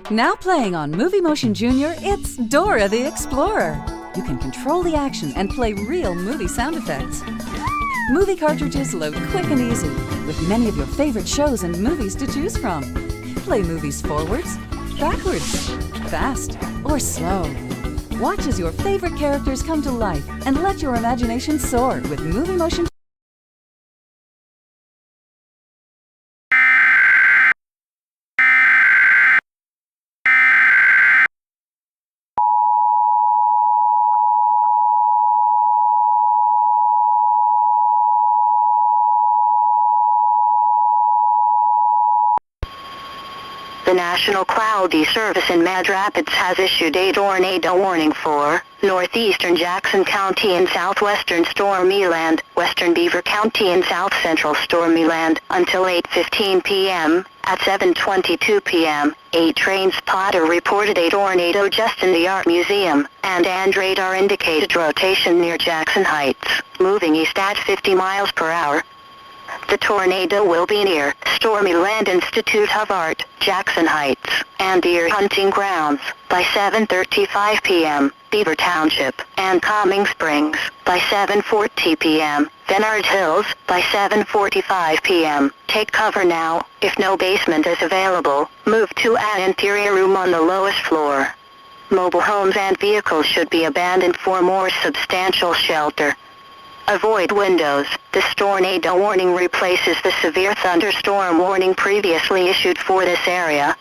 Now playing on Movie Motion Junior, it's Dora the Explorer. You can control the action and play real movie sound effects. Movie cartridges load quick and easy, with many of your favorite shows and movies to choose from. Play movies forwards, backwards, fast, or slow. Watch as your favorite characters come to life and let your imagination soar with Movie Motion. The National Cloudy Service in Mad Rapids has issued a tornado warning for northeastern Jackson County and southwestern Stormyland, western Beaver County and south central Stormyland until 8:15 p.m. At 7:22 p.m., a train spotter reported a tornado just in the Art Museum, and radar indicated rotation near Jackson Heights, moving east at 50 miles per hour. The tornado will be near Stormyland Institute of Art, Jackson Heights, and Deer Hunting Grounds by 7:35 p.m., Beaver Township, and Calming Springs by 7:40 p.m., Venard Hills by 7:45 p.m. Take cover now. If no basement is available, move to an interior room on the lowest floor. Mobile homes and vehicles should be abandoned for more substantial shelter. Avoid windows. This tornado warning replaces the severe thunderstorm warning previously issued for this area.